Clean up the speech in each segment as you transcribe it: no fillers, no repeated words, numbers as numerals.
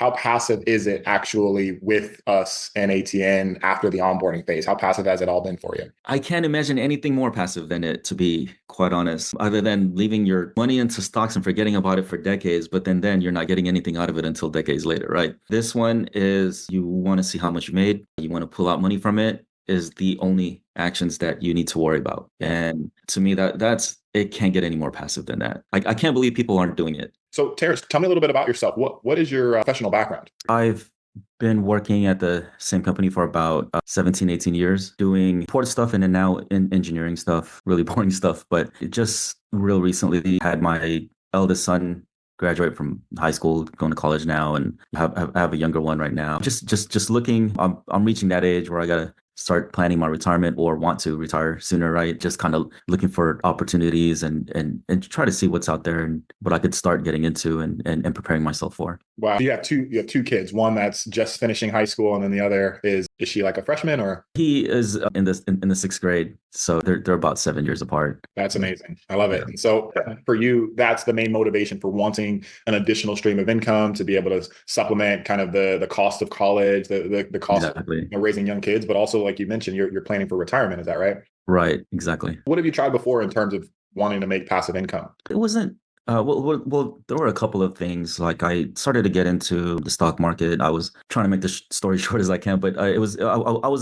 how passive is it actually with us and ATN after the onboarding phase? How passive has it all been for you? I can't imagine anything more passive than it, to be quite honest, other than leaving your money into stocks and forgetting about it for decades, but then you're not getting anything out of it until decades later, right? This one is you want to see how much you made, you want to pull out money from it is the only actions that you need to worry about. And to me, that's it can't get any more passive than that. I can't believe people aren't doing it. So, Terence, tell me a little bit about yourself. What is your professional background? I've been working at the same company for about 17, 18 years, doing port stuff and then now in engineering stuff, really boring stuff. But it just real recently had my eldest son graduate from high school, going to college now, and have a younger one right now. Just looking, I'm reaching that age where I gotta start planning my retirement or want to retire sooner, right? Just kind of looking for opportunities and try to see what's out there and what I could start getting into and preparing myself for. Wow. You have two kids, one that's just finishing high school, and then the other is she like a freshman or? He is in the sixth grade, so they're about 7 years apart. That's amazing. I love it. Yeah. And so for you, that's the main motivation for wanting an additional stream of income to be able to supplement kind of the cost of college, the cost Exactly. of raising young kids, but also like you mentioned, you're planning for retirement. Is that right? Right, exactly. What have you tried before in terms of wanting to make passive income? It wasn't. Well, there were a couple of things. Like I started to get into the stock market. I was trying to make the story short as I can, but I was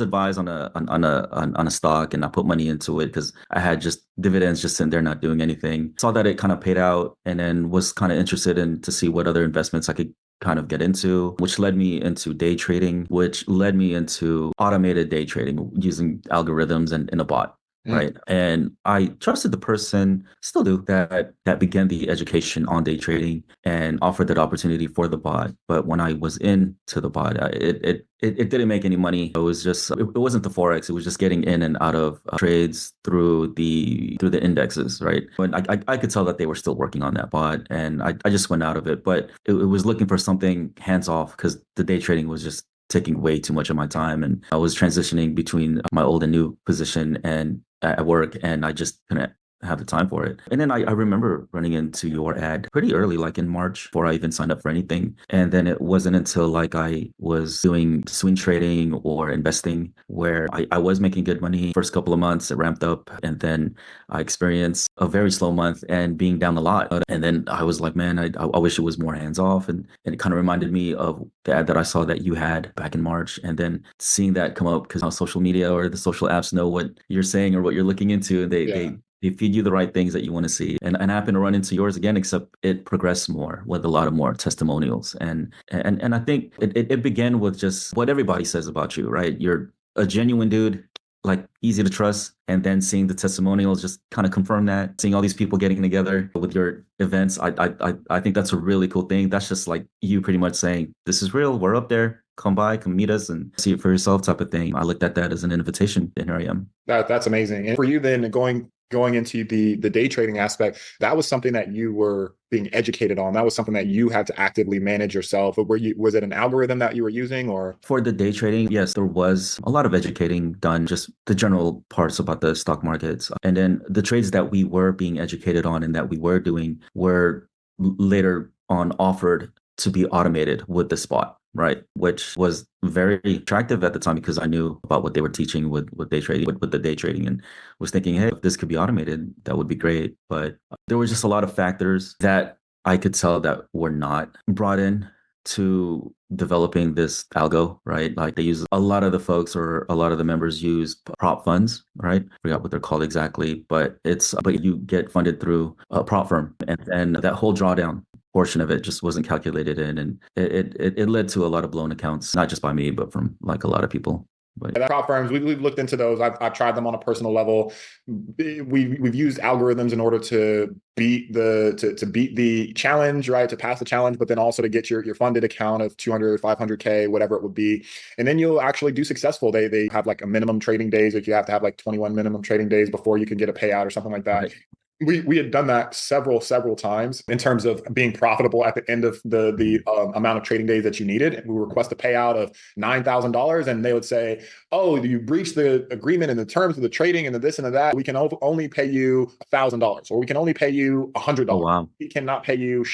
advised on a stock, and I put money into it because I had just dividends just sitting there not doing anything. Saw that it kind of paid out, and then was kind of interested in to see what other investments I could kind of get into, which led me into day trading, which led me into automated day trading using algorithms and a bot. Mm. Right. And I trusted the person, still do, that began the education on day trading and offered that opportunity for the bot. But when I was into the bot, it didn't make any money. It was just it wasn't the forex. It was just getting in and out of trades through the indexes, right? And I could tell that they were still working on that bot, and I just went out of it. But it was looking for something hands off because the day trading was just taking way too much of my time, and I was transitioning between my old and new position and at work, and I just couldn't have the time for it. And then I remember running into your ad pretty early, like in March, before I even signed up for anything. And then it wasn't until like I was doing swing trading or investing where I was making good money. First couple of months, it ramped up, and then I experienced a very slow month and being down a lot. And then I was like, man, I wish it was more hands off. And it kind of reminded me of the ad that I saw that you had back in March. And then seeing that come up because social media or the social apps know what you're saying or what you're looking into, and Yeah. they feed you the right things that you want to see. And I happen to run into yours again, except it progressed more with a lot of more testimonials. And I think it began with just what everybody says about you, right? You're a genuine dude, like easy to trust. And then seeing the testimonials just kind of confirm that. Seeing all these people getting together with your events, I think that's a really cool thing. That's just like you pretty much saying, this is real, we're up there. Come by, come meet us and see it for yourself type of thing. I looked at that as an invitation, and here I am. That's amazing. And for you then going into the day trading aspect, that was something that you were being educated on. That was something that you had to actively manage yourself. But was it an algorithm that you were using or? For the day trading, yes, there was a lot of educating done, just the general parts about the stock markets. And then the trades that we were being educated on and that we were doing were later on offered to be automated with the spot. Right, which was very attractive at the time because I knew about what they were teaching with day trading, with the day trading, and was thinking, hey, if this could be automated, that would be great. But there was just a lot of factors that I could tell that were not brought in to developing this algo, right? Like they use a lot of the folks or a lot of the members use prop funds, right? Forgot what they're called exactly, but you get funded through a prop firm, and that whole drawdown portion of it just wasn't calculated in, and it led to a lot of blown accounts, not just by me, but from like a lot of people. But Yeah, prop firms, we've looked into those. I've tried them on a personal level. We've used algorithms in order to beat to beat the challenge, right? To pass the challenge, but then also to get your funded account of 200, 500K, whatever it would be. And then you'll actually do successful. They have like a minimum trading days, if you have to have like 21 minimum trading days before you can get a payout or something like that. right. We had done that several times in terms of being profitable at the end of the amount of trading days that you needed. And we request a payout of $9,000, and they would say, "Oh, you breached the agreement and the terms of the trading and the this and the that. We can only pay you $1,000, or we can only pay you Oh $100. wow. We cannot pay you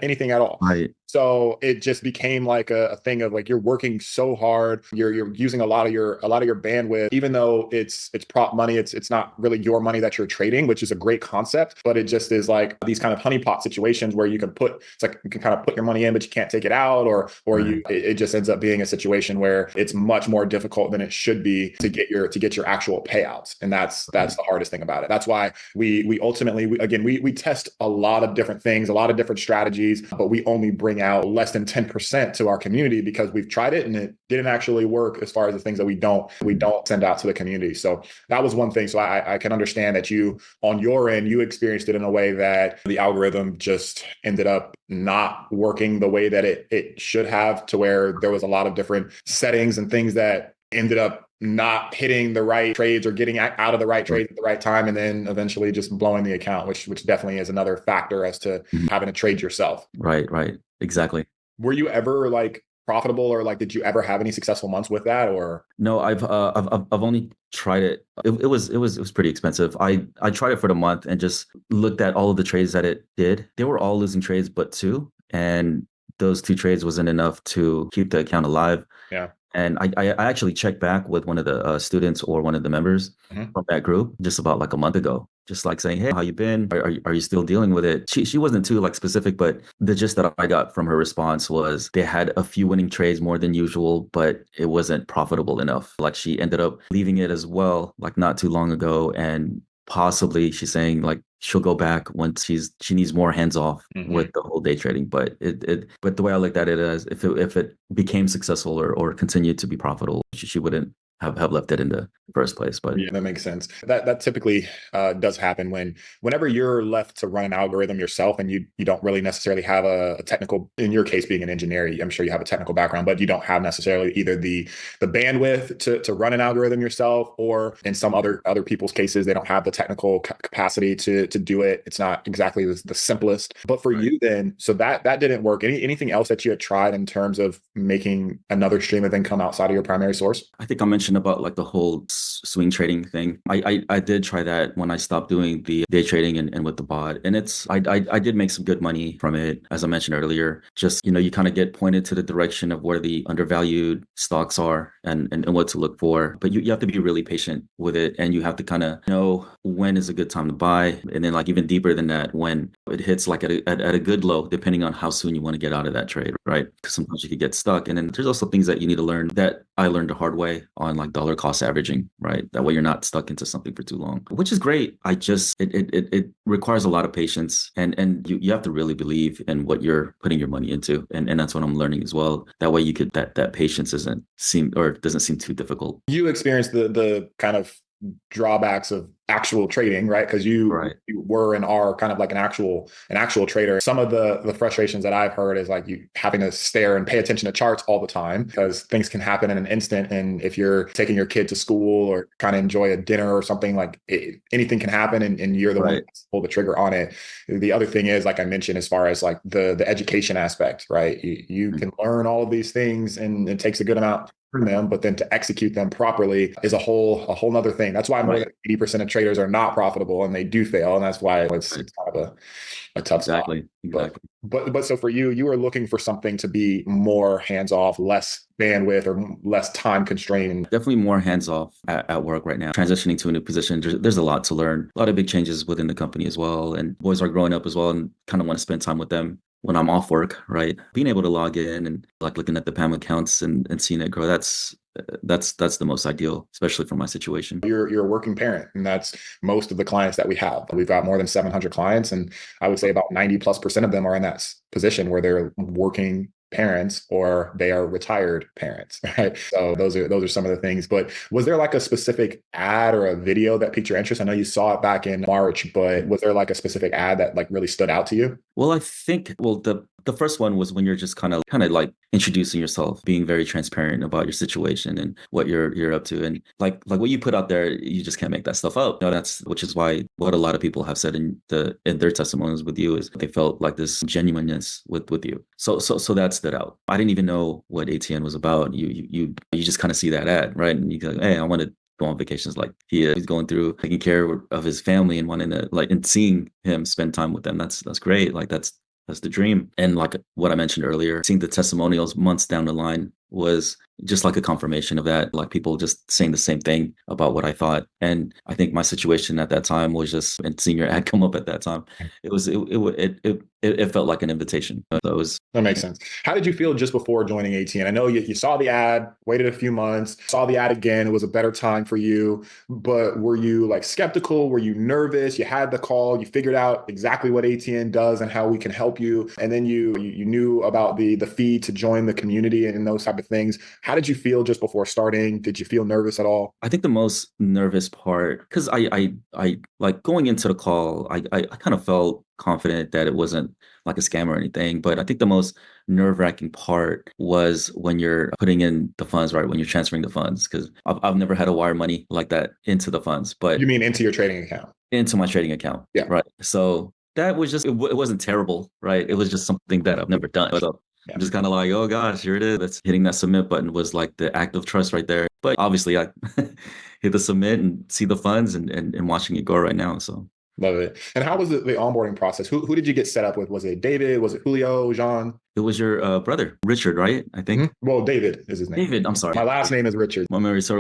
anything at all." Right. So it just became like a thing of like you're working so hard, you're using a lot of your bandwidth, even though it's prop money, it's not really your money that you're trading, which is a great concept, but it just is like these kind of honeypot situations where it's like you can kind of put your money in, but you can't take it out, or Right. it just ends up being a situation where it's much more difficult than it should be to get your actual payouts. And that's the hardest thing about it. That's why we ultimately we test a lot of different things, a lot of different strategies, but we only bring out less than 10% to our community because we've tried it and it didn't actually work as far as the things that we don't send out to the community. So that was one thing. So I can understand that you on your end, you experienced it in a way that the algorithm just ended up not working the way that it should have, to where there was a lot of different settings and things that ended up not hitting the right trades or getting out of the right Right. trades at the right time, and then eventually just blowing the account, which definitely is another factor as to Mhm. having to trade yourself. Right. Right. Exactly. Were you ever like profitable, or like did you ever have any successful months with that? Or No, I've only tried it. It was pretty expensive. I tried it for the month and just looked at all of the trades that it did. They were all losing trades, but two, and those two trades wasn't enough to keep the account alive. yeah. And I actually checked back with one of the students or one of the members Mhm. from that group just about like a month ago, just like saying, "Hey, how you been? Are you still dealing with it?" She wasn't too like specific, but the gist that I got from her response was they had a few winning trades more than usual, but it wasn't profitable enough. Like she ended up leaving it as well, like not too long ago, and possibly she's saying like she'll go back once she needs more hands off Mhm. with the whole day trading. But but the way I looked at it is if it became successful or continued to be profitable, she wouldn't have left it in the first place. But Yeah, that makes sense. That typically does happen whenever you're left to run an algorithm yourself, and you don't really necessarily have a technical. In your case, being an engineer, I'm sure you have a technical background, but you don't have necessarily either the bandwidth to run an algorithm yourself, or in some other people's cases, they don't have the technical capacity to do it. It's not exactly the simplest. But for right. you, then, so that didn't work. Anything else that you had tried in terms of making another stream of income outside of your primary source? I think I mentioned about like the whole swing trading thing. I did try that when I stopped doing the day trading and with the bot, and I did make some good money from it. As I mentioned earlier, just you kind of get pointed to the direction of where the undervalued stocks are and what to look for. But you have to be really patient with it, and you have to kind of know when is a good time to buy, and then like even deeper than that, when it hits like at a good low, depending on how soon you want to get out of that trade, right? Because sometimes you could get stuck, and then there's also things that you need to learn that I learned the hard way on like dollar cost averaging, right? That way you're not stuck into something for too long, which is great. I just it requires a lot of patience, and you have to really believe in what you're putting your money into, and that's what I'm learning as well. That way you could that patience doesn't seem too difficult. You experienced the kind of drawbacks of actual trading, right? Because Right. you were and are kind of like an actual trader. Some of the frustrations that I've heard is like you having to stare and pay attention to charts all the time, because things can happen in an instant. And if you're taking your kid to school or kind of enjoy a dinner or something, like anything can happen, and you're the one Right. that's pull the trigger on it. The other thing is, like I mentioned, as far as like the education aspect, right? You Mm. can learn all of these things, and it takes a good amount them, but then to execute them properly is a whole nother thing. That's why more Right. than 80% of traders are not profitable, and they do fail. And that's why Right. it's kind of a tough spot. Exactly. But Exactly. but so for you are looking for something to be more hands off, less bandwidth, or less time constrained. Definitely more hands off at work right now. Transitioning to a new position, there's a lot to learn, a lot of big changes within the company as well. And boys are growing up as well and kind of want to spend time with them when I'm off work, right? Being able to log in and like looking at the PAM accounts and seeing it grow, that's the most ideal, especially for my situation. You're a working parent, and that's most of the clients that we have. We've got more than 700 clients, and I would say about 90+% of them are in that position where they're working parents or they are retired parents, right? So those are some of the things. But was there like a specific ad or a video that piqued your interest? I know you saw it back in March, but was there like a specific ad that like really stood out to you? Well, I think the first one was when you're just kind of like introducing yourself, being very transparent about your situation and what you're up to, and like what you put out there, you just can't make that stuff up. That's which is why what a lot of people have said in their testimonies with you is they felt like this genuineness with you. So that stood out. I didn't even know what ATN was about. You just kind of see that ad, right? And you go, hey, I want to go on vacations like he is. He's going through taking care of his family and wanting to like and seeing him spend time with them. That's great. Like That's the dream. And like what I mentioned earlier, seeing the testimonials months down the line was just like a confirmation of that, like people just saying the same thing about what I thought. And I think my situation at that time was just, and seeing your ad come up at that time, it felt like an invitation. So it was. That makes sense. How did you feel just before joining ATN? I know you saw the ad, waited a few months, saw the ad again. It was a better time for you, but were you like skeptical? Were you nervous? You had the call, you figured out exactly what ATN does and how we can help you. And then you knew about the fee to join the community and those type of things. How did you feel just before starting? Did you feel nervous at all? I think the most nervous part, because I like going into the call, I kind of felt confident that it wasn't like a scam or anything. But I think the most nerve-wracking part was when you're putting in the funds, right? When you're transferring the funds, because I've never had to wire money like that into the funds, You but mean into your trading account? into my trading account, Yeah. right? So that was just, it wasn't terrible, right? It was just something that I've never done. So Yeah. I'm just kind of like, oh gosh, here it is. That's hitting that submit button was like the act of trust right there. But obviously I hit the submit and see the funds and watching it go right now. So Love it. And how was the onboarding process? Who did you get set up with? Was it David? Was it Julio, Jean? it was your brother, Richard, right? I think. Well, David is his name. David, I'm sorry. My last name is Richard. My memory. So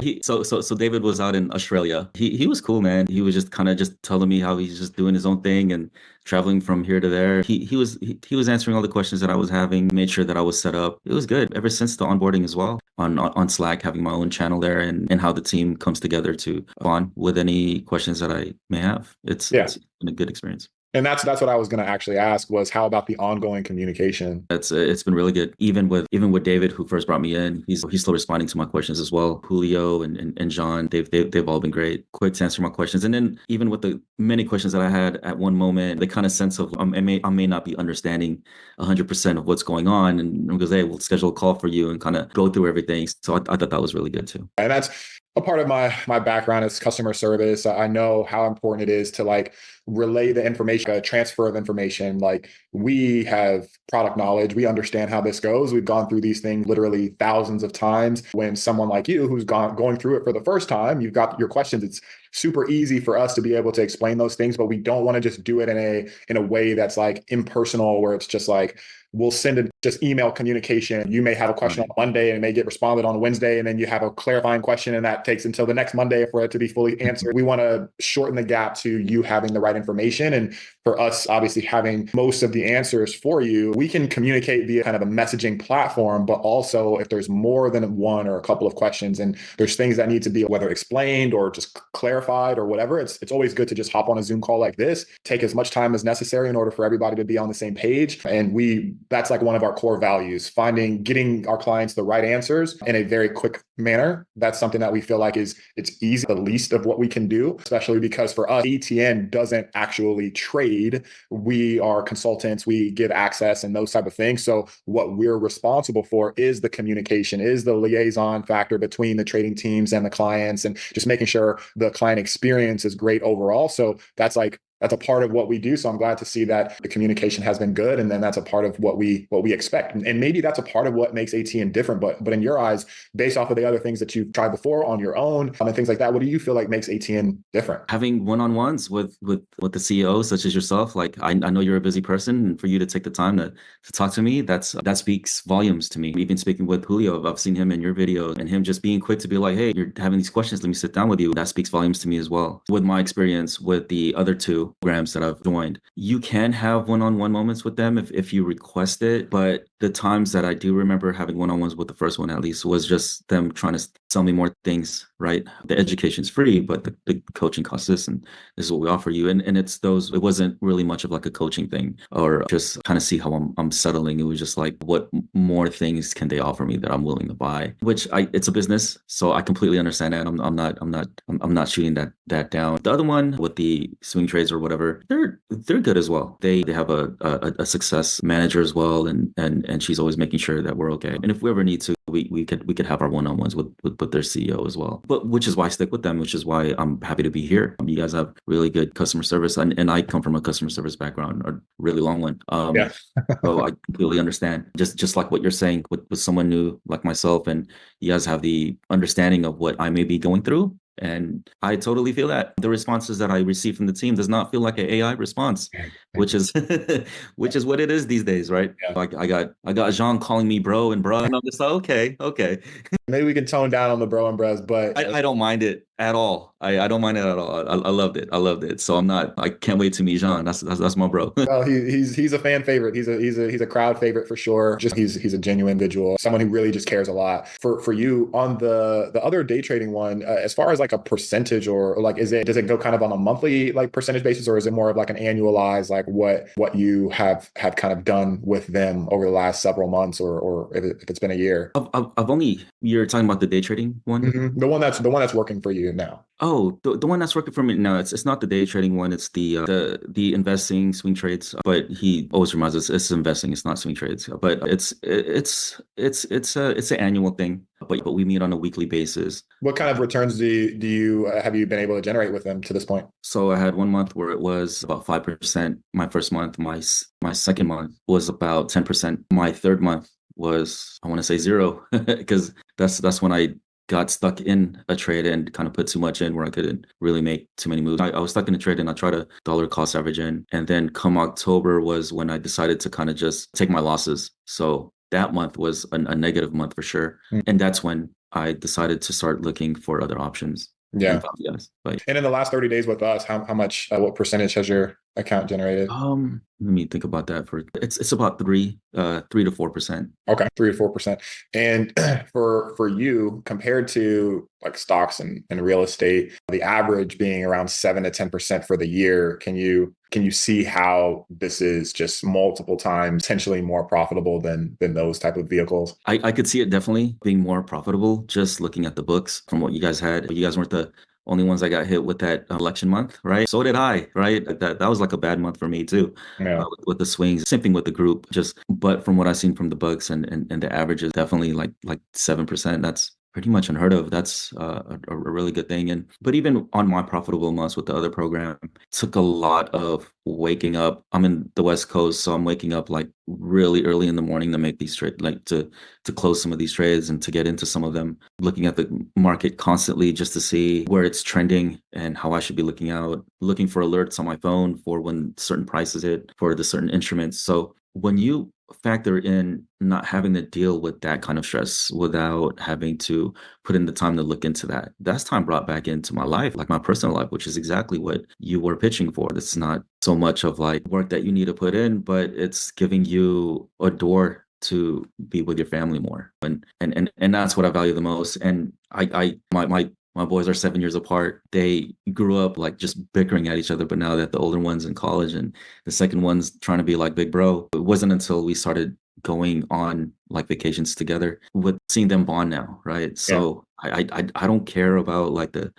David was out in Australia. He was cool, man. He was just kind of just telling me how he's just doing his own thing and traveling from here to there. He was answering all the questions that I was having, made sure that I was set up. It was good ever since the onboarding as well on Slack, having my own channel there and how the team comes together to on with any questions that I may have. It's been a good experience. And that's what I was going to actually ask was how about the ongoing communication? It's been really good. Even with David, who first brought me in, he's still responding to my questions as well. Julio and John, they've all been great, quick to answer my questions. And then even with the many questions that I had at one moment, the kind of sense of I may not be understanding 100% of what's going on, and because hey, we'll schedule a call for you and kind of go through everything. So I thought that was really good too. And that's a part of my background is customer service. I know how important it is to like relay the information, a transfer of information. Like we have product knowledge. We understand how this goes. We've gone through these things literally thousands of times. When someone like you who's going through it for the first time, you've got your questions. It's super easy for us to be able to explain those things, but we don't want to just do it in a way that's like impersonal, where it's just like, we'll send it just email communication. You may have a question on Monday and it may get responded on Wednesday. And then you have a clarifying question and that takes until the next Monday for it to be fully answered. We want to shorten the gap to you having the right information. And for us, obviously having most of the answers for you, we can communicate via kind of a messaging platform, but also if there's more than one or a couple of questions and there's things that need to be whether explained or just clarified or whatever, it's always good to just hop on a Zoom call like this, take as much time as necessary in order for everybody to be on the same page. And that's like one of our core values, getting our clients the right answers in a very quick manner. That's something that we feel like it's easy, the least of what we can do, especially because for us, ATN doesn't actually trade. We are consultants, we give access and those type of things. So what we're responsible for is the communication, is the liaison factor between the trading teams and the clients, and just making sure the client experience is great overall. So that's a part of what we do. So I'm glad to see that the communication has been good. And then that's a part of what we expect. And maybe that's a part of what makes ATN different. But in your eyes, based off of the other things that you've tried before on your own and things like that, what do you feel like makes ATN different? Having one-on-ones with the CEO, such as yourself, like I know you're a busy person, and for you to take the time to talk to me, that speaks volumes to me. Even speaking with Julio, I've seen him in your video and him just being quick to be like, hey, you're having these questions, let me sit down with you. That speaks volumes to me as well. With my experience with the other two programs that I've joined, you can have one-on-one moments with them if you request it. But the times that I do remember having one-on-ones with the first one, at least, was just them trying to sell me more things, right? The education's free, but the coaching costs this, and this is what we offer you. And it wasn't really much of like a coaching thing or just kind of see how I'm settling. It was just like, what more things can they offer me that I'm willing to buy? Which it's a business, so I completely understand that. I'm not shooting that down. The other one with the swing trades or whatever, they're good as well. They have a success manager as well, and she's always making sure that we're okay. And if we ever need to, we could have our one-on-ones with their CEO as well. But which is why I stick with them, which is why I'm happy to be here. You guys have really good customer service, and I come from a customer service background, a really long one. Yeah. So I completely understand. Just like what you're saying with someone new like myself, and you guys have the understanding of what I may be going through. And I totally feel that the responses that I receive from the team does not feel like an AI response, which is which is what it is these days, right? Yeah. Like I got Jean calling me bro and bruh, and I'm just like, okay. Maybe we can tone down on the bro and bros, but I don't mind it at all. I don't mind it at all. I loved it. I loved it. So I can't wait to meet Jean. That's my bro. well, he's a fan favorite. He's a crowd favorite for sure. Just he's a genuine individual, someone who really just cares a lot. For you on the other day trading one, as far as like a percentage or like does it go kind of on a monthly like percentage basis, or is it more of like an annualized like what you have kind of done with them over the last several months, or if it's been a year? I've only you're talking about the day trading one. The one that's working for you now. Oh, the one that's working for me now, it's not the day trading one. It's the investing swing trades. But he always reminds us it's investing, it's not swing trades. But it's an annual thing. But we meet on a weekly basis. What kind of returns do you have you been able to generate with them to this point? So I had 1 month where it was about 5%. My first month, my second month was about 10%. My third month was, I want to say, zero, because that's when I got stuck in a trade and kind of put too much in where I couldn't really make too many moves. I was stuck in a trade and I tried to dollar cost average in. And then come October was when I decided to kind of just take my losses. So that month was a negative month for sure. Mm. And that's when I decided to start looking for other options. Yeah. And found you guys. But And in the last 30 days with us, how much, what percentage has your account generated? let me think about that for it's about 3 to 4%. Okay, 3 to 4%. And for you, compared to like stocks and real estate, the average being around 7 to 10% for the year, can you see how this is just multiple times potentially more profitable than those type of vehicles? I could see it definitely being more profitable just looking at the books from what you guys had. You guys weren't the only ones that got hit with that election month, right? So did I, right? That was like a bad month for me too, Yeah. with the swings. Same thing with the group. But from what I've seen from the books and the average is definitely like 7%. That's pretty much unheard of. That's a really good thing. But even on my profitable months with the other program, it took a lot of waking up. I'm in the West Coast, so I'm waking up like really early in the morning to make these trades, like to close some of these trades and to get into some of them. Looking at the market constantly just to see where it's trending and how I should be looking out. Looking for alerts on my phone for when certain prices hit for the certain instruments. So when you factor in not having to deal with that kind of stress without having to put in the time to look into that, that's time brought back into my life, like my personal life, which is exactly what you were pitching for. It's not so much of like work that you need to put in, but it's giving you a door to be with your family more. And that's what I value the most. And my boys are 7 years apart. They grew up like just bickering at each other, but now that the older one's in college and the second one's trying to be like big bro, it wasn't until we started going on like vacations together with seeing them bond now, right? Yeah. So I don't care about like the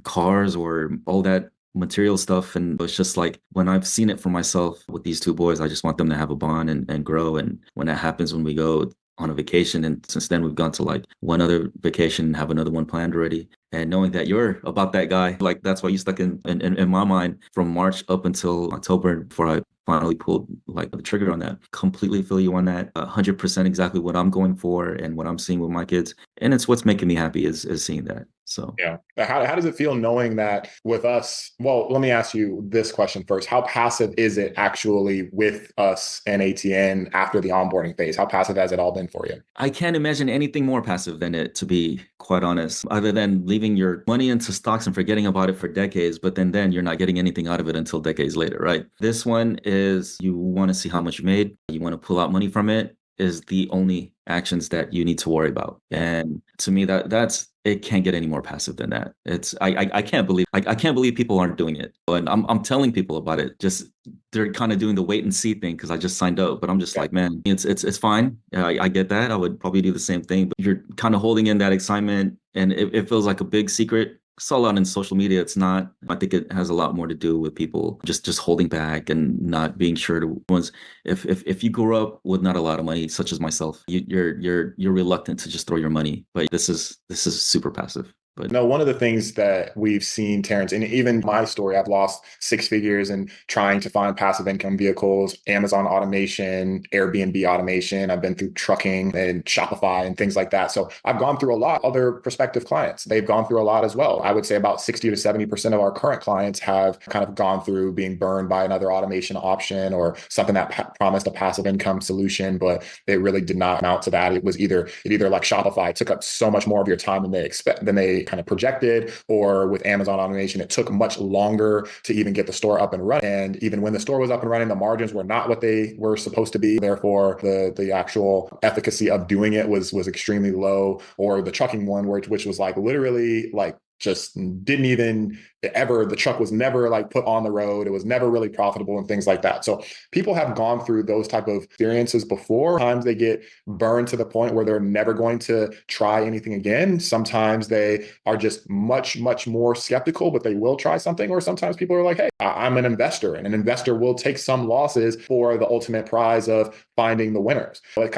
cars or all that material stuff. And it's just like when I've seen it for myself with these two boys, I just want them to have a bond and grow. And when that happens, when we go on a vacation, and since then we've gone to like one other vacation and have another one planned already, and knowing that you're about that guy, like that's why you stuck in my mind from March up until October before I finally pulled like the trigger on that. Completely feel you on that. 100% exactly what I'm going for and what I'm seeing with my kids. And it's what's making me happy is seeing that. So Yeah. How does it feel knowing that with us? Well, let me ask you this question first. How passive is it actually with us and ATN after the onboarding phase? How passive has it all been for you? I can't imagine anything more passive than it, to be quite honest, other than leaving your money into stocks and forgetting about it for decades, but then you're not getting anything out of it until decades later, right? This one is you want to see how much you made, you want to pull out money from it is the only actions that you need to worry about. And to me, that's it can't get any more passive than that. It's I can't believe I can't believe people aren't doing it. And I'm telling people about it. Just they're kind of doing the wait and see thing because I just signed up. But I'm just like, man, it's fine. I get that. I would probably do the same thing. But you're kind of holding in that excitement, and it feels like a big secret. It's all out in social media. It's not. I think it has a lot more to do with people just holding back and not being sure to ones. If you grew up with not a lot of money, such as myself, you're reluctant to just throw your money. But this is super passive. But No, one of the things that we've seen, Terence, and even my story, I've lost six figures in trying to find passive income vehicles, Amazon automation, Airbnb automation. I've been through trucking and Shopify and things like that. So I've gone through a lot. Other prospective clients, they've gone through a lot as well. I would say about 60 to 70% of our current clients have kind of gone through being burned by another automation option or something that promised a passive income solution, but it really did not amount to that. It either like Shopify took up so much more of your time than they kind of projected, or with Amazon automation, it took much longer to even get the store up and running. And even when the store was up and running, the margins were not what they were supposed to be. Therefore, the actual efficacy of doing it was extremely low. Or the trucking one, which was like literally like just didn't even ever, the truck was never like put on the road. It was never really profitable and things like that. So people have gone through those type of experiences before. Sometimes they get burned to the point where they're never going to try anything again. Sometimes they are just much, much more skeptical, but they will try something. Or sometimes people are like, hey, I'm an investor, and an investor will take some losses for the ultimate prize of finding the winners. So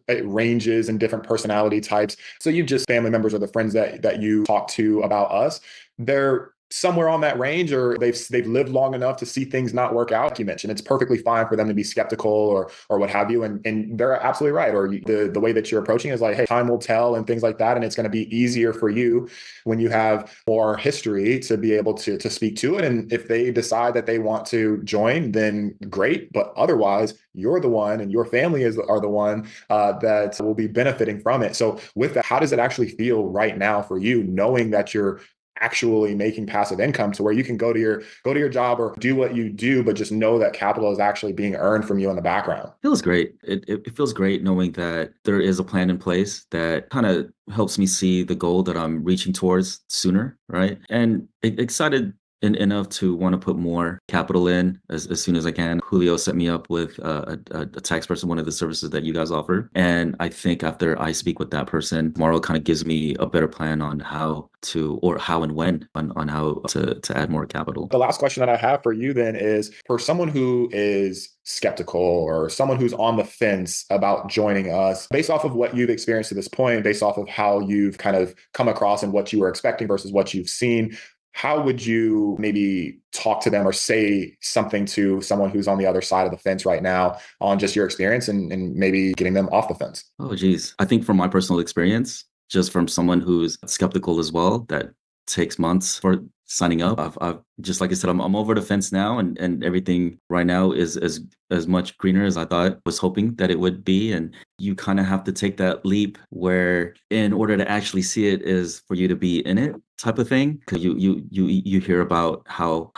it ranges in different personality types. So you just family members or the friends that you talk to about us, they're somewhere on that range, or they've lived long enough to see things not work out. Like you mentioned, it's perfectly fine for them to be skeptical or what have you, and they're absolutely right. Or the way that you're approaching is like, hey, time will tell and things like that, and it's going to be easier for you when you have more history to be able to speak to it. And if they decide that they want to join, then great. But otherwise, you're the one, and your family are the one that will be benefiting from it. So with that, how does it actually feel right now for you, knowing that you're actually making passive income to where you can go to your job or do what you do, but just know that capital is actually being earned from you in the background? feels great. It feels great knowing that there is a plan in place that kind of helps me see the goal that I'm reaching towards sooner, right? And excited enough to want to put more capital in as soon as I can. Julio set me up with a tax person, one of the services that you guys offer. And I think after I speak with that person, tomorrow kind of gives me a better plan on how and when on how to add more capital. The last question that I have for you then is, for someone who is skeptical or someone who's on the fence about joining us, based off of what you've experienced to this point, based off of how you've kind of come across and what you were expecting versus what you've seen, how would you maybe talk to them or say something to someone who's on the other side of the fence right now on just your experience and maybe getting them off the fence? Oh, geez. I think from my personal experience, just from someone who's skeptical as well, that takes months for signing up. I've just like I said, I'm over the fence now, and everything right now is as much greener as I thought, was hoping that it would be. And you kind of have to take that leap where, in order to actually see it, is for you to be in it, type of thing. Because you hear about how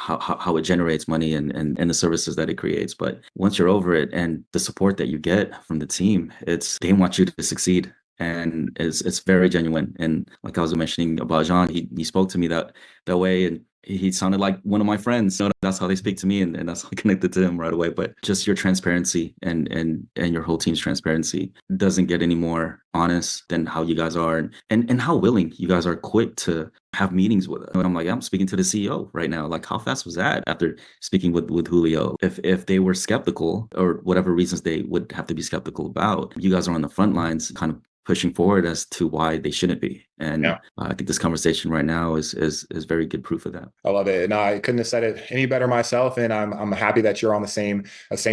it generates money and the services that it creates, but once you're over it and the support that you get from the team, they want you to succeed. And it's very genuine. And like I was mentioning about Jean, he spoke to me that way, and he sounded like one of my friends. So that's how they speak to me, and that's how I connected to him right away. But just your transparency and your whole team's transparency doesn't get any more honest than how you guys are, and how willing you guys are, quick to have meetings with us. And I'm like, I'm speaking to the CEO right now. Like, how fast was that after speaking with Julio? If they were skeptical, or whatever reasons they would have to be skeptical about, you guys are on the front lines kind of pushing forward as to why they shouldn't be. And Yeah. I think this conversation right now is very good proof of that. I love it. No, I couldn't have said it any better myself. And I'm happy that you're on the same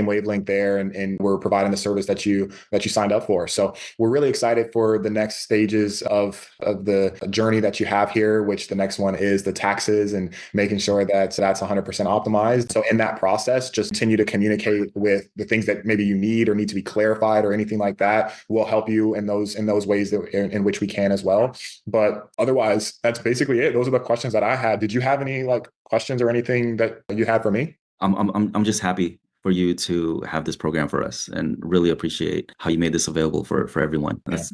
wavelength there, and we're providing the service that you signed up for. So we're really excited for the next stages of the journey that you have here, which the next one is the taxes and making sure that that's 100% optimized. So in that process, just continue to communicate with the things that maybe you need or need to be clarified or anything like that. We'll help you in those ways in which we can as well. But otherwise, that's basically it. Those are the questions that I had. Did you have any like questions or anything that you had for me? I'm just happy for you to have this program for us, and really appreciate how you made this available for everyone. That's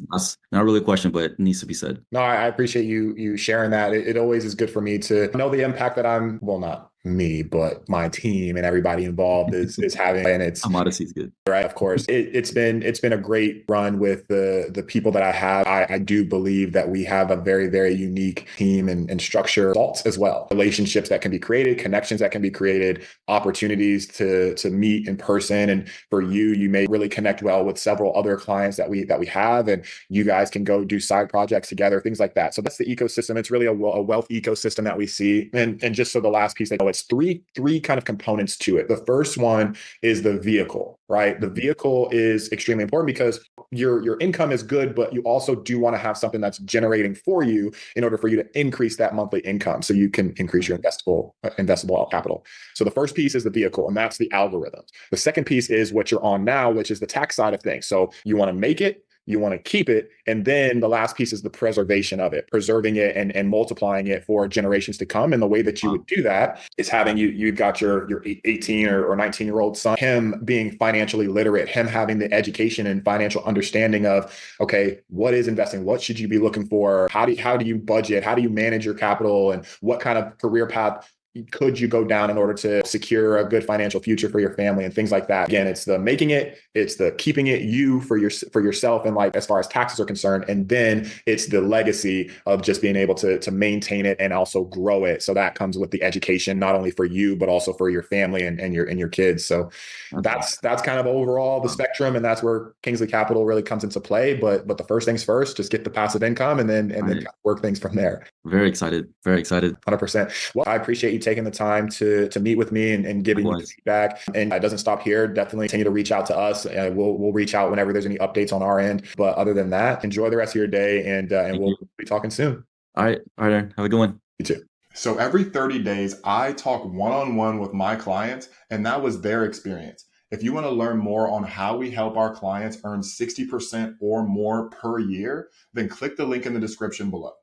not really a question, but it needs to be said. No, I appreciate you sharing that. It always is good for me to know the impact that I'm, well, not me, but my team and everybody involved is having, and it's Modesty is good. right. Of course, it's been a great run with the people that I have. I do believe that we have a very, very unique team and structure, results as well, relationships that can be created, connections that can be created, opportunities to meet in person. And for you, you may really connect well with several other clients that we have, and you guys can go do side projects together, things like that. So that's the ecosystem. It's really a wealth ecosystem that we see. And just so the last piece, I know it's three kind of components to it. The first one is the vehicle, right? The vehicle is extremely important because your income is good, but you also do want to have something that's generating for you in order for you to increase that monthly income so you can increase your investable capital. So the first piece is the vehicle, and that's the algorithms. The second piece is what you're on now, which is the tax side of things. So you want to make it, you want to keep it, and then the last piece is the preservation of it, preserving it and multiplying it for generations to come. And the way that you would do that is having you've got your 18 or 19-year-old son, him being financially literate, him having the education and financial understanding of, okay, what is investing, what should you be looking for, how do you budget, how do you manage your capital, and what kind of career path could you go down in order to secure a good financial future for your family and things like that. Again, it's the making it, it's the keeping it you for yourself, and like as far as taxes are concerned, and then it's the legacy of just being able to maintain it and also grow it. So that comes with the education, not only for you but also for your family and your kids. So that's kind of overall the spectrum, and that's where Kingsley Capital really comes into play. But the first things first, just get the passive income, and then kind of work things from there. Very excited. Very excited. 100%. Well, I appreciate you taking the time to meet with me and giving me feedback. And it doesn't stop here. Definitely continue to reach out to us. We'll reach out whenever there's any updates on our end. But other than that, enjoy the rest of your day, and we'll be talking soon. All right, Aaron. Have a good one. You too. So every 30 days, I talk one-on-one with my clients, and that was their experience. If you want to learn more on how we help our clients earn 60% or more per year, then click the link in the description below.